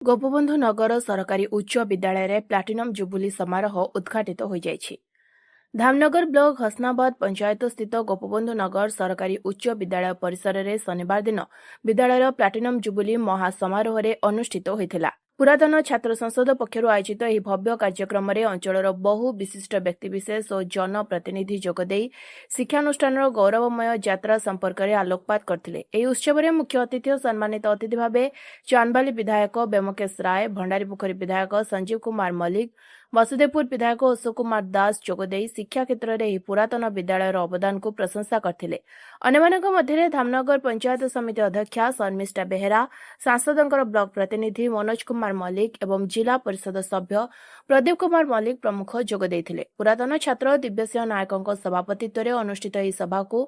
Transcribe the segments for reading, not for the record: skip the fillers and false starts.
ଗୋପବନ୍ଧୁ ନଗର ସରକାରୀ ଉଚ୍ଚ ବିଦ୍ୟାଳୟରେ ପ୍ଲାଟିନମ୍ ଜୁବୁଲି ସମାରୋହ ଉଦ୍ଘାଟିତ ହୋଇଯାଇଛି। ଧାମନଗର ବ୍ଲକ ହସନାବାଦ ପଞ୍ଚାୟତସ୍ଥିତ ଗୋପବନ୍ଧୁ ନଗର ସରକାରୀ ଉଚ୍ଚ ବିଦ୍ୟାଳୟ ପରିସରରେ ଶନିବାର ଦିନ ବିଦ୍ୟାଳୟର ପ୍ଲାଟିନମ୍ ଜୁବୁଲି ମହାସମାରୋହରେ ଅନୁଷ୍ଠିତ ହୋଇଥିଲା। ପୁରାତନ ଛାତ୍ର ସଂସଦ ପକ୍ଷରୁ ଆୟୋଜିତ ଏହି ଭବ୍ୟ କାର୍ଯ୍ୟକ୍ରମରେ ଅଞ୍ଚଳର ବହୁ ବିଶିଷ୍ଟ ବ୍ୟକ୍ତିବିଶେଷ ଓ ଜନପ୍ରତିନିଧି ଯୋଗଦେଇ ଶିକ୍ଷାନୁଷ୍ଠାନର ଗୌରବମୟ ଯାତ୍ରା ସମ୍ପର୍କରେ ଆଲୋକପାତ କରିଥିଲେ। ଏହି ଉତ୍ସବରେ ମୁଖ୍ୟ ଅତିଥି ଓ ସମ୍ମାନିତ ଅତିଥି ଭାବେ ଚାନ୍ଦବାଲି ବିଧାୟକ ବ୍ୟୋମକେଶ ରାୟ, ଭଣ୍ଡାରୀପୋଖରୀ ବିଧାୟକ ସଞ୍ଜୀବ କୁମାର ମଲ୍ଲିକ, ବସୁଦେବପୁର ବିଧାୟକ ଅଶୋକ କୁମାର ଦାସ ଯୋଗଦେଇ ଶିକ୍ଷା କ୍ଷେତ୍ରରେ ଏହି ପୁରାତନ ବିଦ୍ୟାଳୟର ଅବଦାନକୁ ପ୍ରଶଂସା କରିଥିଲେ। ଅନ୍ୟମାନଙ୍କ ମଧ୍ୟରେ ଧାମନଗର ପଞ୍ଚାୟତ ସମିତି ଅଧ୍ୟକ୍ଷା ଶର୍ମିଷ୍ଠା ବେହେରା, ସାଂସଦଙ୍କର ବ୍ଲକ ପ୍ରତିନିଧି ମନୋଜ କୁମାର ମଲ୍ଲିକ ଏବଂ ଜିଲ୍ଲା ପରିଷଦ ସଭ୍ୟ ପ୍ରଦୀପ କୁମାର ମଲ୍ଲିକ ପ୍ରମୁଖ ଯୋଗଦେଇଥିଲେ। ପୁରାତନ ଛାତ୍ର ଦିବ୍ୟସିଂହ ନାୟକଙ୍କ ସଭାପତିତ୍ୱରେ ଅନୁଷ୍ଠିତ ଏହି ସଭାକୁ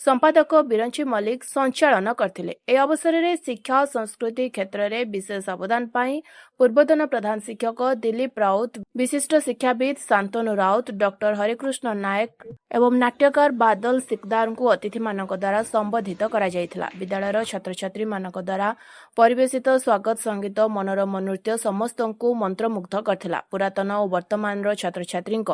ସମ୍ପାଦକ ବିରଞ୍ଚି ମଲ୍ଲିକ ସଞ୍ଚାଳନ କରିଥିଲେ। ଏହି ଅବସରରେ ଶିକ୍ଷା ଓ ସଂସ୍କୃତି କ୍ଷେତ୍ରରେ ବିଶେଷ ଅବଦାନ ପାଇଁ ପୂର୍ବତନ ପ୍ରଧାନ ଶିକ୍ଷକ ଦିଲ୍ଲୀପ ରାଉତ, ବିଶିଷ୍ଟ ଶିକ୍ଷାବିତ୍ ଶାନ୍ତନୁ ରାଉତ, ଡକ୍ଟର ହରେକୃଷ୍ଣ ନାୟକ ଏବଂ ନାଟ୍ୟକାର ବାଦଲ ସିକଦାରଙ୍କୁ ଅତିଥିମାନଙ୍କ ଦ୍ୱାରା ସମ୍ବୋଧିତ କରାଯାଇଥିଲା। ବିଦ୍ୟାଳୟର ଛାତ୍ରଛାତ୍ରୀମାନଙ୍କ ଦ୍ୱାରା ପରିବେଷିତ ସ୍ୱାଗତ ସଙ୍ଗୀତ, ମନୋରମ ନୃତ୍ୟ ସମସ୍ତଙ୍କୁ ମନ୍ତ୍ରମୁଗ୍ଧ କରିଥିଲା। ପୁରାତନ ଓ ବର୍ତ୍ତମାନର ଛାତ୍ରଛାତ୍ରୀଙ୍କ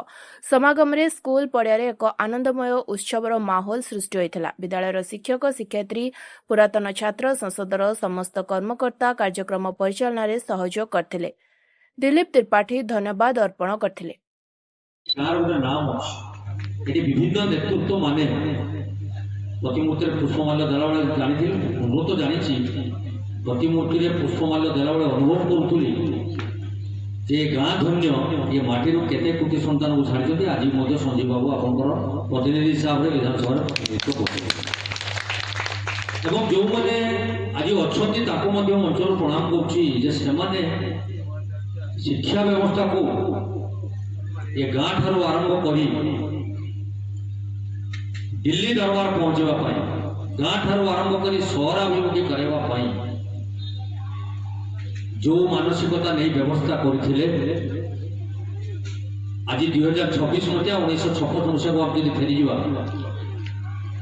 ସମାଗମରେ ସ୍କୁଲ ପଡ଼ିଆରେ ଏକ ଆନନ୍ଦମୟ ଉତ୍ସବର ମାହୋଲ ସୃଷ୍ଟି ହୋଇଥିଲା। ବିଦ୍ୟାଳୟର ଶିକ୍ଷକ, ଶିକ୍ଷୟିତ୍ରୀ, ପୁରାତନ ଛାତ୍ର ସଂସଦର ସମସ୍ତ କର୍ମକର୍ତ୍ତା କାର୍ଯ୍ୟକ୍ରମ ପରିଚାଳନାରେ ସହଯୋଗ କରିଥିଲେ। ଦିଲ୍ଲୀପ ତ୍ରିପାଠୀ ଧନ୍ୟବାଦ ଅର୍ପଣ କରିଥିଲେ। ବିଭିନ୍ନ ନେତୃତ୍ୱ ମାନେ ପ୍ରତିମୂର୍ତ୍ତିରେ ପୁଷ୍ପମାଲ୍ୟ ଦେଲାବେଳେ ଜାଣିଥିଲି, ମୁଁ ତ ଜାଣିଛି ପ୍ରତିମୂର୍ତ୍ତିରେ ପୁଷ୍ପମାଲ୍ୟ ଦେଲାବେଳେ ଅନୁଭବ କରୁଥିଲି ଯେ ଗାଁ ଧନ୍ୟ ଏ ମାଟିରୁ କେତେ କୋଟି ସନ୍ତାନକୁ ଛାଡ଼ିଛନ୍ତି। ଆଜି ମଧ୍ୟ ସଞ୍ଜୀବ ବାବୁ ଆପଣଙ୍କର ପ୍ରତିନିଧି ହିସାବରେ ବିଧାନସଭାରେ ପ୍ରତିନିଧିତ୍ୱ କରୁଛନ୍ତି ଏବଂ ଯେଉଁମାନେ ଆଜି ଅଛନ୍ତି ତାକୁ ମଧ୍ୟ ଅଞ୍ଚଳ ପ୍ରଣାମ କରୁଛି ଯେ ସେମାନେ ଶିକ୍ଷା ବ୍ୟବସ୍ଥାକୁ ଏ ଗାଁ ଠାରୁ ଆରମ୍ଭ କରି ଦିଲ୍ଲୀ ଦରବାର ପହଞ୍ଚିବା ପାଇଁ, ଗାଁ ଠାରୁ ଆରମ୍ଭ କରି ସହରାଭିମୁଖୀ କରିବା ପାଇଁ ଯେଉଁ ମାନସିକତା ନେଇ ବ୍ୟବସ୍ଥା କରିଥିଲେ, ଆଜି 2026 ମସିହା 1956 ମସିହାକୁ ଆମେ ଯଦି ଫେରିଯିବା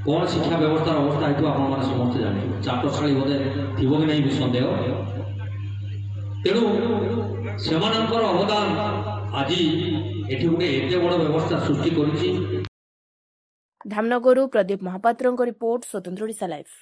କ'ଣ ଶିକ୍ଷା ବ୍ୟବସ୍ଥାର ଅବସ୍ଥା ହେଇଥିବ ଆପଣମାନେ ସମସ୍ତେ ଜାଣିବେ। ଚାଟଶାଳୀ ବୋଧେ ଥିବ କି ନାହିଁ ବି ସନ୍ଦେହ। ତେଣୁ ସେମାନଙ୍କର ଅବଦାନ ଆଜି ଏଠି ଗୋଟେ ଏତେ ବଡ଼ ବ୍ୟବସ୍ଥା ସୃଷ୍ଟି କରିଛି। ଧାମନଗରରୁ ପ୍ରଦୀପ ମହାପାତ୍ରଙ୍କ ରିପୋର୍ଟ, ସ୍ୱତନ୍ତ୍ର ଓଡ଼ିଶା ଲାଇଭ୍।